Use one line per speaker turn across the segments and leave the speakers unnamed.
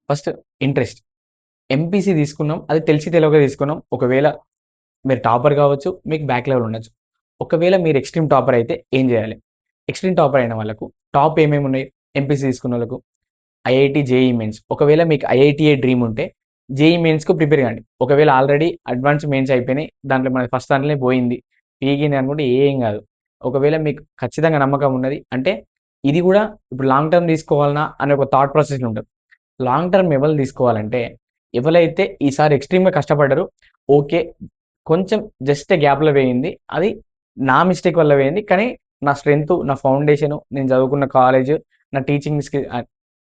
First interest. MPC తీసుకున్నాం. అది తెలిసి తెలవక తీసుకున్నాం. ఒకవేళ మీరు టాపర్ కావచ్చు. మీకు బ్యాక్‌లాగ్ ఉండొచ్చు. ఒకవేళ మీరు ఎక్స్‌ట్రీమ్ టాపర్ అయితే ఏం చేయాలి? ఎక్స్‌ట్రీమ్ టాపర్ అయిన వాళ్ళకు టాప్ ఏమేమి ఉన్నాయి? ఎంపీసీ తీసుకున్నోళ్ళకు ఐఐటీ, జేఈఈ మెయిన్స్. ఒకవేళ మీకు ఐఐటీయే డ్రీమ్ ఉంటే జేఈఈ మెయిన్స్‌కు ప్రిపేర్ కండి. ఒకవేళ ఆల్రెడీ అడ్వాన్స్ మెయిన్స్ అయిపోయినాయి. దాంట్లో మన ఫస్ట్ దాంట్లోనే పోయింది. పీకింది అనుకుంటే ఏం కాదు. ఒకవేళ మీకు ఖచ్చితంగా నమ్మకం ఉన్నది అంటే ఇది కూడా ఇప్పుడు లాంగ్ టర్మ్ తీసుకోవాలనా అనే ఒక థాట్ ప్రాసెస్‌లో ఉంటది. లాంగ్ టర్మ్ ఎవరు తీసుకోవాలంటే ఎవరైతే ఈసారి ఎక్స్‌ట్రీమ్‌గా కష్టపడ్డారో ఓకే. కొంచెం జస్ట్ గ్యాప్‌లో వేయింది. అది నా మిస్టేక్ వల్ల వేయింది. కానీ నా స్ట్రెంత్, నా ఫౌండేషన్, నేను చదువుకున్న కాలేజ్, నా టీచింగ్ స్కిల్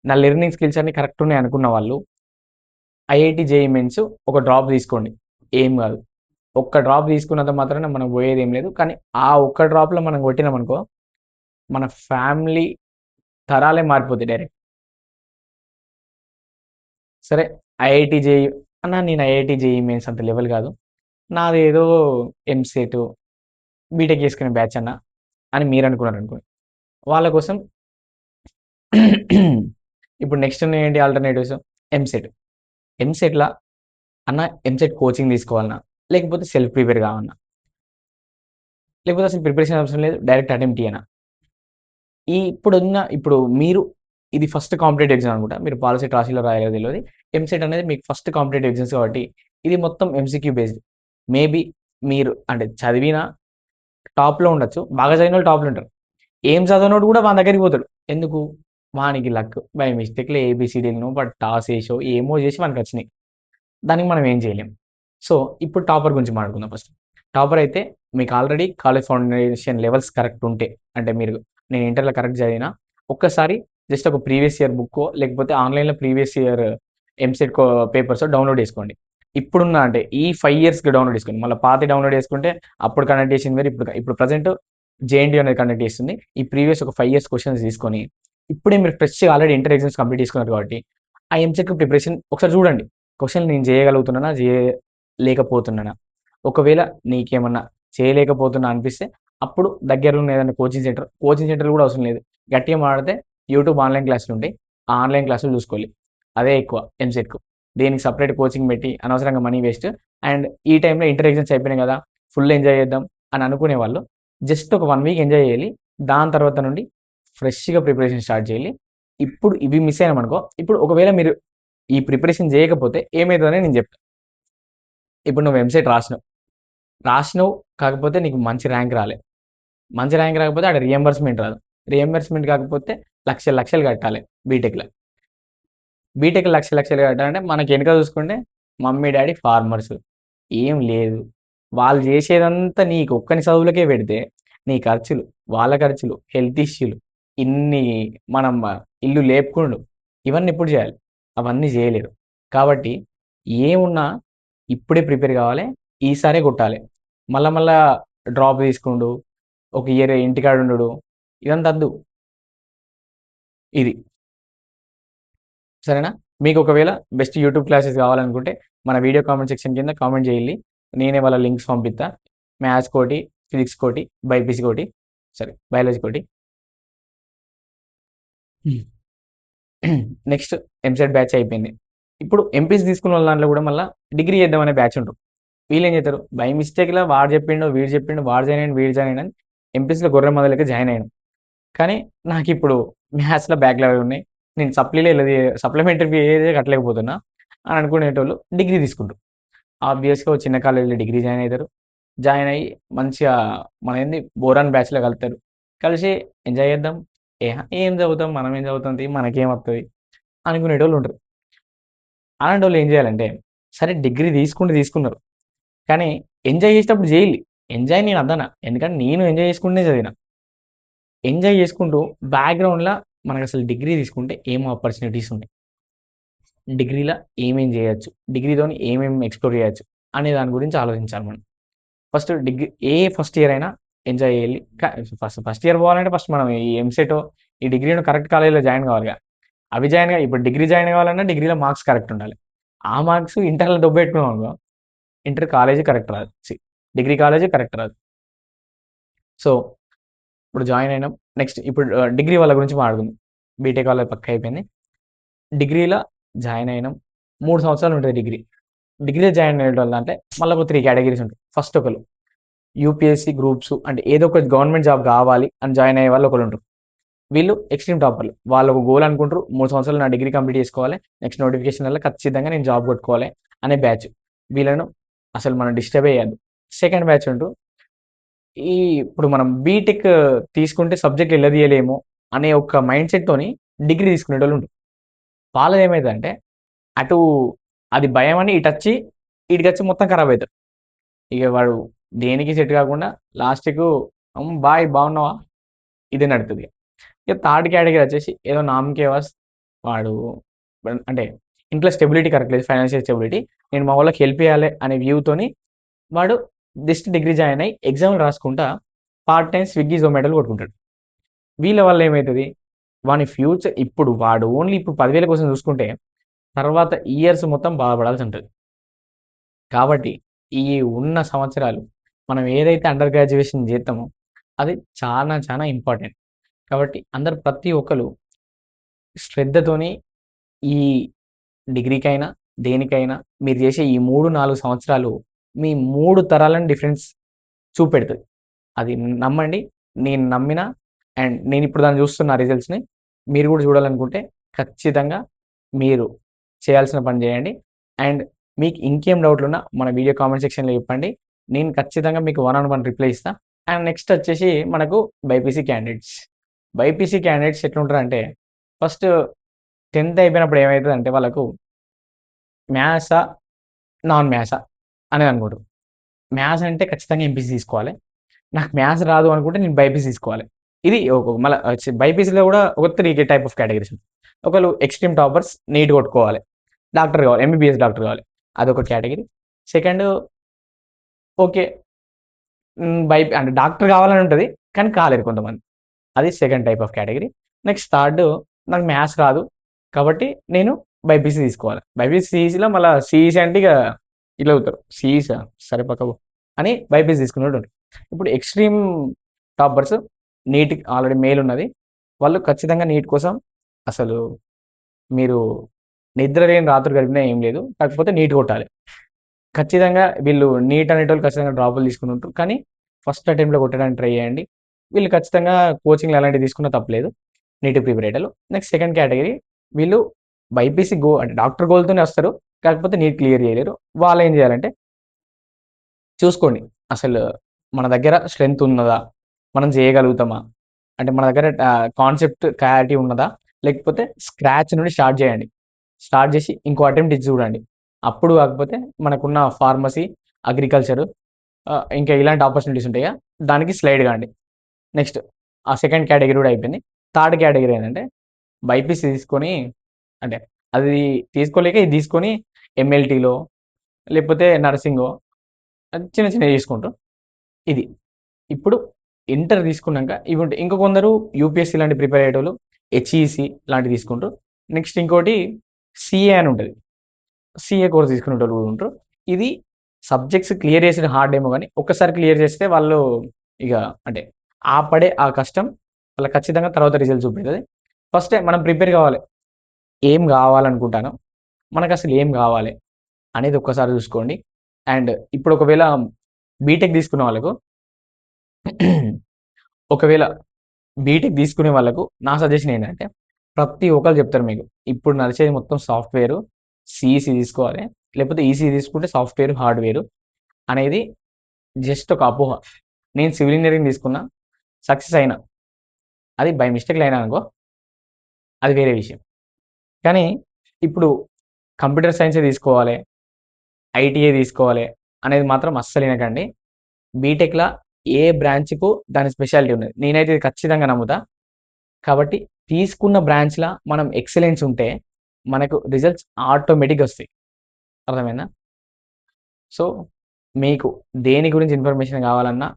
నా లెర్నింగ్ స్కిల్స్ అన్ని కరెక్ట్ ఉన్నాయి అనుకున్న వాళ్ళు ఐఐటీ జేఈఈ మెయిన్స్ ఒక డ్రాప్ తీసుకోండి. ఏం కాదు. ఒక్క డ్రాప్ తీసుకున్నంత మాత్రాన మనం పోయేది ఏం లేదు. కానీ ఆ ఒక్క డ్రాప్‌లో మనం కొట్టినామనుకో మన ఫ్యామిలీ తరాలే మారిపోతాయి డైరెక్ట్. సరే ఐఐటీ జేఈఈ అన్న నేను ఐఐటీ జేఈఈ మెయిన్స్ అంత లెవెల్ కాదు. నాదేదో ఎంసెట్, బీటెక్ చేసుకునే బ్యాచ్ అన్న అని మీరు అనుకున్నారనుకోండి. వాళ్ళ కోసం ఇప్పుడు నెక్స్ట్ ఏంటి ఆల్టర్‌నేటివ్స్? ఎంసెట్. ఎంసెట్‌ల అన్న ఎంసెట్ కోచింగ్ తీసుకోవాలనా? లేకపోతే సెల్ఫ్ ప్రిపేర్ కావాలనా? లేకపోతే అసలు ప్రిపరేషన్ అవసరం లేదు. డైరెక్ట్ అటెంప్ట్ ఇయ్యనా? ఇప్పుడు మీరు ఇది ఫస్ట్ కాంపిటేటివ్ ఎగ్జామ్ అనుకుంటా. మీరు పాలిసెట్ రాసిల్లో రాయలేదో తెలవది. ఎంసెట్ అనేది మీకు ఫస్ట్ కాంపిటేటివ్ ఎగ్జామ్స్ కాబట్టి ఇది మొత్తం ఎంసీక్యూ బేస్డ్. మేబీ మీరు అంటే చదివిన టాప్‌లో ఉండొచ్చు. బాగా చదివినోళ్ళు టాప్‌లో ఉంటారు. ఏం చదవనోడు కూడా వాని దగ్గరికి పోతాడు. ఎందుకు? వానికి లక్ బై మిస్టేక్‌లో ఏబీసీడీలనో వాడు టాస్ ఏసో ఏమో చేసి వానికొచ్చినాయి. దానికి మనం ఏం చేయలేం. సో, ఇప్పుడు టాపర్ గురించి మాట్లాడుకుందాం ఫస్ట్. టాపర్ అయితే మీకు already college foundation levels correct ఉంటే, అంటే మీరు నేను ఇంటర్‌లో కరెక్ట్ చదివినా, ఒక్కసారి జస్ట్ ఒక ప్రీవియస్ ఇయర్ బుక్కో, లేకపోతే ఆన్‌లైన్‌లో ప్రీవియస్ ఇయర్ ఎంసెట్ పేపర్సో డౌన్‌లోడ్ చేసుకోండి. ఇప్పుడున్న అంటే ఈ 5 ఇయర్స్‌కి డౌన్‌లోడ్ చేసుకోండి. మళ్ళీ పాతయి డౌన్‌లోడ్ చేసుకుంటే అప్పుడు కండక్ట్ చేసింది వేరు. ఇప్పుడు ప్రెజెంట్ జేఎన్‌టీయూ అనేది కండక్ట్ చేస్తుంది. ఈ ప్రీవియస్ ఒక 5 ఇయర్స్ క్వెషన్స్ తీసుకొని, ఇప్పుడే మీరు ఫ్రెష్‌గా ఆల్రెడీ ఇంటర్ ఎగ్జామ్స్ కంప్లీట్ చేసుకున్నారు కాబట్టి, ఆ ఎంసెట్ ప్రిపరేషన్ ఒకసారి చూడండి. క్వెషన్ నేను చేయగలుగుతున్నానా? చేయలేకపోతున్నానా? ఒకవేళ నీకేమన్నా చేయలేకపోతున్నా అనిపిస్తే అప్పుడు దగ్గరలో ఉన్న ఏదైనా కోచింగ్ సెంటర్ కూడా అవసరం లేదు. గట్టిగా మాట్లాడితే యూట్యూబ్ ఆన్‌లైన్ క్లాసులు ఉంటాయి. ఆ ఆన్‌లైన్ క్లాసులు చూసుకోవాలి. అదే ఎక్కువ ఎంసెట్‌కు. దేనికి సెపరేట్ కోచింగ్ పెట్టి అనవసరంగా మనీ వేస్ట్. అండ్ ఈ టైంలో ఇంటర్ ఎగ్జామ్స్ అయిపోయినాయి కదా! ఫుల్ ఎంజాయ్ చేద్దాం అని అనుకునే వాళ్ళు జస్ట్ ఒక 1 వీక్ ఎంజాయ్ చేయాలి. దాని తర్వాత నుండి ఫ్రెష్‌గా ప్రిపరేషన్ స్టార్ట్ చేయాలి. ఇప్పుడు ఇవి మిస్ అయ్యామనుకో, ఇప్పుడు ఒకవేళ మీరు ఈ ప్రిపరేషన్ చేయకపోతే ఏమైతదని నేను చెప్తా. ఇప్పుడు నువ్వు ఎంసెట్ రాసినావు కాకపోతే నీకు మంచి ర్యాంక్ రాలే. మంచి ర్యాంక్ రాకపోతే ఆడ రియంబర్స్‌మెంట్ రాదు. రియంబర్స్‌మెంట్ కాకపోతే లక్షలు లక్షలు కట్టాలి బీటెక్‌ల. బీటెక్ లక్షలు లక్షలు కట్టాలంటే మనకి వెనక చూసుకుంటే మమ్మీ, డ్యాడీ ఫార్మర్స్. ఏం లేదు. వాళ్ళు చేసేదంతా నీకు ఒక్కని చదువులకే పెడితే నీ ఖర్చులు, వాళ్ళ ఖర్చులు, హెల్త్ ఇష్యూలు ఇన్ని మనం ఇల్లు లేపుకుండు. ఇవన్నీ ఎప్పుడు చేయాలి? అవన్నీ చేయలేరు. కాబట్టి ఏమున్నా ఇప్పుడే ప్రిపేర్ కావాలి. ఈసారే కొట్టాలి. మళ్ళా డ్రాప్ తీసుకుండు. ఒక ఇయర్ ఇంటికాడ ఉండుడు. ఇదంతా వద్దు. ఇది. సరేనా? మీకు ఒకవేళ బెస్ట్ యూట్యూబ్ క్లాసెస్ కావాలనుకుంటే మన వీడియో కామెంట్ సెక్షన్ కింద కామెంట్ చేయండి. నేనే వాళ్ళ లింక్స్ పంపిస్తా. మ్యాథ్స్ కోటి, ఫిజిక్స్ కోటి, బైపీసీ కోటి, సారీ బయాలజీ కోటి. నెక్స్ట్ ఎంసెట్ బ్యాచ్ అయిపోయింది. ఇప్పుడు ఎంపీసీ తీసుకున్న వాళ్ళ దాంట్లో కూడా మళ్ళీ డిగ్రీ చేద్దాం అనే బ్యాచ్ ఉంటుంది. వీళ్ళు ఏం చేస్తారు? బై మిస్టేక్‌లా వాడు చెప్పిండు, వీడు చెప్పిండు, వాడు జాయిన్ అయ్యిండు, వీడు జాయిన్ అయ్యిండు అని ఎంపీసీలో గొర్రె మదలకి జాయిన్ అయ్యాను. కానీ నాకిప్పుడు మ్యాథ్స్‌లో బ్యాక్‌లాగ్ ఉన్నాయి. నేను సప్లిమెంటరీ ఫీ ఏది కట్టలేకపోతున్నా అని అనుకునేటోళ్ళు డిగ్రీ తీసుకుంటారు. ఆబ్వియస్‌గా ఓ చిన్న కాలేజ్‌లో డిగ్రీ జాయిన్ అయితారు. జాయిన్ అయ్యి మంచిగా మనమేంది బోరాన్ బ్యాచ్‌లో కలుస్తారు. కలిసి ఎంజాయ్ చేద్దాం. ఏం చదువుతాం మనం ఏం చదువుతాం మనకేమొత్తది అనుకునేటోళ్ళు ఉంటారు. అలాంటోళ్ళు ఏం చేయాలంటే సరే డిగ్రీ తీసుకున్నారు. కానీ ఎంజాయ్ చేసేటప్పుడు చేయాలి. ఎంజాయ్ నేను అద్దనా. ఎందుకంటే నేను ఎంజాయ్ చేసుకుంటూనే చదివిన. ఎంజాయ్ చేసుకుంటూ బ్యాక్‌గ్రౌండ్‌ల మనకసలు డిగ్రీ తీసుకుంటే ఏం ఆపర్చునిటీస్ ఉన్నాయి. డిగ్రీలో ఏమేం చేయొచ్చు? డిగ్రీతోని ఏమేమి ఎక్స్‌ప్లోర్ చేయొచ్చు? అనే దాని గురించి ఆలోచించాలి మనం. ఫస్ట్ డిగ్రీ ఫస్ట్ ఇయర్ అయినా ఎంజాయ్ చేయాలి. ఫస్ట్ ఇయర్ పోవాలంటే ఫస్ట్ మనం ఈ ఎంసెటో, ఈ డిగ్రీనో కరెక్ట్ కాలేజ్‌లో జాయిన్ కావాలిగా. అవి ఇప్పుడు డిగ్రీ జాయిన్ కావాలన్నా డిగ్రీలో మార్క్స్ కరెక్ట్ ఉండాలి. ఆ మార్క్స్ ఇంటర్‌లో దొబ్బెట్టుకున్నామనుకో ఇంటర్ కాలేజీ కరెక్ట్ రాదు. డిగ్రీ కాలేజీ కరెక్ట్ రాదు. సో, ఇప్పుడు జాయిన్ అయినాం. నెక్స్ట్ ఇప్పుడు డిగ్రీ వాళ్ళ గురించి మాట్లాడుకుందాం. బీటెక్ వాళ్ళది పక్కా అయిపోయింది. డిగ్రీలో జాయిన్ అయినాం. 3 సంవత్సరాలు ఉంటది డిగ్రీ. డిగ్రీలో జాయిన్ అయ్యేటోళ్ళు అంటే మళ్ళీ ఒక 3 కేటగిరీస్ ఉంటాయి. ఫస్ట్ ఒకళ్ళు యూపీఎస్సీ గ్రూప్స్ అంటే ఏదో ఒక గవర్నమెంట్ జాబ్ కావాలి అని జాయిన్ అయ్యే వాళ్ళు ఒకళ్ళు ఉంటారు. వీళ్ళు ఎక్స్ట్రీమ్ టాపర్లు. వాళ్ళు ఒక గోల్ అనుకుంటారు. 3 సంవత్సరాలు నా డిగ్రీ కంప్లీట్ చేసుకోవాలి. నెక్స్ట్ నోటిఫికేషన్ వల్ల ఖచ్చితంగా నేను జాబ్ కొట్టుకోవాలి అనే బ్యాచ్. వీళ్ళను అసలు మనం డిస్టర్బ్ అయ్యద్దు. సెకండ్ బ్యాచ్ ఉంటూ ఇప్పుడు మనం బీటెక్ తీసుకుంటే సబ్జెక్ట్ ఎలా తీయలేము అనే ఒక మైండ్ సెట్ తోని డిగ్రీ తీసుకునేటోళ్ళు ఉంటారు. వాళ్ళది ఏమైందంటే అటు అది భయం అని ఇటొచ్చి ఈడికొచ్చి మొత్తం ఖరాబ్ అవుతారు. ఇక వాడు దేనికి సెట్ కాకుండా లాస్ట్‌కు బాయ్ బాగున్నావా? ఇదే నడుతది. ఇక థర్డ్ కేటగిరీ వచ్చేసి ఏదో నామ్‌కే వాస్ వాడు అంటే ఇంట్లో స్టెబిలిటీ కరెక్ట్ లేదు. Financial stability. నేను మా వాళ్ళకి హెల్ప్ చేయాలి అనే వ్యూతోని వాడు జస్ట్ డిగ్రీ జాయిన్ అయ్యి ఎగ్జామ్‌లు రాసుకుంటా పార్ట్ టైమ్ స్విగ్గీ, జొమాటోలు కొట్టుకుంటాడు. వీళ్ళ వల్ల ఏమైతది? వాని ఫ్యూచర్ ఇప్పుడు వాడు ఓన్లీ ఇప్పుడు 10,000 కోసం చూసుకుంటే తర్వాత ఇయర్స్ మొత్తం బాధపడాల్సి ఉంటది. కాబట్టి ఈ ఉన్న సంవత్సరాలు మనం ఏదైతే అండర్ గ్రాడ్యుయేషన్ చేస్తామో అది చాలా చాలా ఇంపార్టెంట్. కాబట్టి అందరూ ప్రతి ఒక్కరు శ్రద్ధతోని ఈ డిగ్రీకైనా, దేనికైనా మీరు చేసే ఈ 3, 4 సంవత్సరాలు మీ 3 తరాలను డిఫరెన్స్ చూపెడతది. అది నమ్మండి. నేను నమ్మిన అండ్ నేనిప్పుడు దాన్ని చూస్తున్న రిజల్ట్స్‌ని మీరు కూడా చూడాలనుకుంటే ఖచ్చితంగా మీరు చేయాల్సిన పని చేయండి. అండ్ మీకు ఇంకేం డౌట్లున్నా మన వీడియో కామెంట్ సెక్షన్‌లో చెప్పండి. నేను ఖచ్చితంగా మీకు వన్ ఆన్ వన్ రిప్లై ఇస్తా. అండ్ నెక్స్ట్ వచ్చేసి మనకు బైపీసీ క్యాండిడేట్స్. బైపీసీ క్యాండిడేట్స్ ఎట్లుంటారంటే ఫస్ట్ 10థ్ అయిపోయినప్పుడు ఏమైతదంటే వాళ్ళకు మ్యాథ్సా? నాన్ మ్యాథ్సా? అనేది అనుకుంటారు. మ్యాథ్స్ అంటే ఖచ్చితంగా ఎంపీసీ తీసుకోవాలి. నాకు మ్యాథ్స్ రాదు అనుకుంటే నేను బైపీసీ తీసుకోవాలి. ఇది మళ్ళా బైపీసీలో కూడా ఒక 3 టైప్ ఆఫ్ కేటగరీస్ ఉంటాయి. ఒకళ్ళు ఎక్స్‌ట్రీమ్ టాపర్స్ నీట్ కొట్టుకోవాలి. డాక్టర్ కావాలి. ఎంబీబీఎస్ డాక్టర్ కావాలి. అదొక కేటగరీ. Second okay. అంటే డాక్టర్ కావాలని ఉంటది. కానీ కాలేరు కొంతమంది. అది second type of category. Next third నాకు మ్యాథ్స్ రాదు. కాబట్టి నేను బైపీసీ తీసుకోవాలి. బైపీసీ సీఈసీలో మళ్ళా సీఈసీ అంటే ఇక ఇట్లా అవుతారు. సీఈసా? సరే పక్కకు అని బైపీసీ తీసుకునేటోడు ఉంటాడు. ఇప్పుడు ఎక్స్‌ట్రీమ్ టాపర్స్ నీట్‌కి ఆల్రెడీ మెయిల్ ఉన్నది. వాళ్ళు ఖచ్చితంగా నీట్ కోసం అసలు మీరు నిద్ర లేని రాత్రులు గడిపినా ఏం లేదు. కాకపోతే నీట్ కొట్టాలి. ఖచ్చితంగా వీళ్ళు నీట్ అనేటోళ్ళు ఖచ్చితంగా డ్రాపులు తీసుకుని ఉంటారు. కానీ ఫస్ట్ అటెంప్ట్‌లో కొట్టడానికి ట్రై చేయండి. వీళ్ళు ఖచ్చితంగా కోచింగ్‌లు అలాంటివి తీసుకున్నా తప్పులేదు. నీట్‌కి ప్రిపేర్ అయ్యేటోళ్ళు. నెక్స్ట్ సెకండ్ కేటగరీ వీళ్ళు బైపీసీ అంటే డాక్టర్ గోల్‌తోనే వస్తారు. కాకపోతే నీట్ క్లియర్ చేయలేరు. వాళ్ళేం చేయాలంటే చూసుకోండి. అసలు మన దగ్గర స్ట్రెంత్ ఉన్నదా? మనం చేయగలుగుతామా? అంటే మన దగ్గర కాన్సెప్ట్ క్లారిటీ ఉన్నదా? లేకపోతే స్క్రాచ్ నుండి స్టార్ట్ చేయండి. స్టార్ట్ చేసి ఇంకో అటెంప్ట్ ఇచ్చి చూడండి. అప్పుడు కాకపోతే మనకున్న ఫార్మసీ, అగ్రికల్చర్ ఇంకా ఇలాంటి ఆపర్చునిటీస్ ఉంటాయిగా దానికి స్లైడ్ కాండి. నెక్స్ట్ ఆ సెకండ్ కేటగరీ కూడా అయిపోయింది. థర్డ్ కేటగరీ ఏంటంటే బైపీసీ తీసుకొని అంటే అది తీసుకోలేక ఇది తీసుకొని ఎంఎల్టీలో లేకపోతే నర్సింగో చిన్న చిన్నవి తీసుకుంటారు. ఇది. ఇప్పుడు ఇంటర్ తీసుకున్నాక ఇవి ఉంటాయి. ఇంకా కొందరు యూపీఎస్సీ లాంటి ప్రిపేర్ అయ్యేటోళ్ళు హెచ్ఈసీ లాంటివి తీసుకుంటారు. నెక్స్ట్ ఇంకోటి సీఏ అని ఉంటుంది. సీఏ కోర్స్ తీసుకునేటోళ్ళు కూడా ఉంటారు. ఇది సబ్జెక్ట్స్ క్లియర్ చేసిన హార్డ్ ఏమో కానీ ఒక్కసారి క్లియర్ చేస్తే వాళ్ళు ఇక అంటే పడే ఆ కష్టం వాళ్ళకి ఖచ్చితంగా తర్వాత రిజల్ట్ చూపెడుతుంది. ఫస్టే మనం ప్రిపేర్ కావాలి. ఏం కావాలనుకుంటానో మనకు అసలు ఏం కావాలి అనేది ఒక్కసారి చూసుకోండి. అండ్ ఇప్పుడు ఒకవేళ బీటెక్ తీసుకున్న వాళ్ళకు ఒకవేళ బీటెక్ తీసుకునే వాళ్ళకు నా సజెషన్ ఏంటంటే ప్రతి ఒక్కరు చెప్తారు మీకు ఇప్పుడు నడిచేది మొత్తం సాఫ్ట్వేర్ సిఈసి తీసుకోవాలి లేకపోతే ఈసీ తీసుకుంటే సాఫ్ట్వేర్ హార్డ్వేర్ అనేది జస్ట్ ఒక అపోహ. నేను సివిల్ ఇంజనీరింగ్ తీసుకున్నా సక్సెస్ అయినా అది బై మిస్టేక్లో అయినా అనుకో అది వేరే విషయం. కానీ ఇప్పుడు కంప్యూటర్ సైన్సే తీసుకోవాలి ఐటీఏ తీసుకోవాలి అనేది మాత్రం అస్సలు వినకండి. బీటెక్‌లా ఏ బ్రాంచ్‌కు దాని స్పెషాలిటీ ఉన్నది. నేనైతే ఇది ఖచ్చితంగా నమ్ముతా. కాబట్టి తీసుకున్న బ్రాంచ్‌లా మనం ఎక్సలెన్స్ ఉంటే మనకు రిజల్ట్స్ ఆటోమేటిక్‌గా వస్తాయి. అర్థమైందా? సో, మీకు దేని గురించి ఇన్ఫర్మేషన్ కావాలన్నా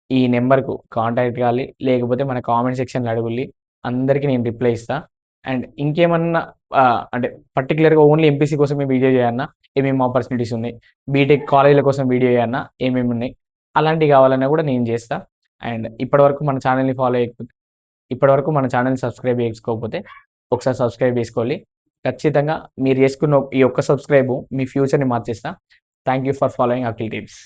ఈ నెంబర్‌కు కాంటాక్ట్ కాలి. లేకపోతే మన కామెంట్ సెక్షన్‌లో అడుగుల్లి. అందరికి నేను రిప్లై ఇస్తా. అండ్ ఇంకేమన్నా అంటే పర్టిక్యులర్‌గా ఓన్లీ ఎంపీసీ కోసమే వీడియో చేయన్నా ఏమేమి ఆపర్చునిటీస్ ఉన్నాయి. బీటెక్ కాలేజీల కోసం వీడియో చేయన్నా ఏమేమి ఉన్నాయి. అలాంటివి కావాలన్నా కూడా నేను చేస్తా. అండ్ ఇప్పటివరకు మన ఛానెల్‌ని ఫాలో చేయకపోతే ఇప్పటివరకు మన ఛానెల్‌ని సబ్స్క్రైబ్ చేసుకోకపోతే ఒకసారి సబ్స్క్రైబ్ చేసుకోండి. ఖచ్చితంగా మీరు చేసుకున్న ఈ ఒక్క సబ్స్క్రైబు మీ ఫ్యూచర్‌ని మార్చేస్తా. Thank you for following Akhil tips.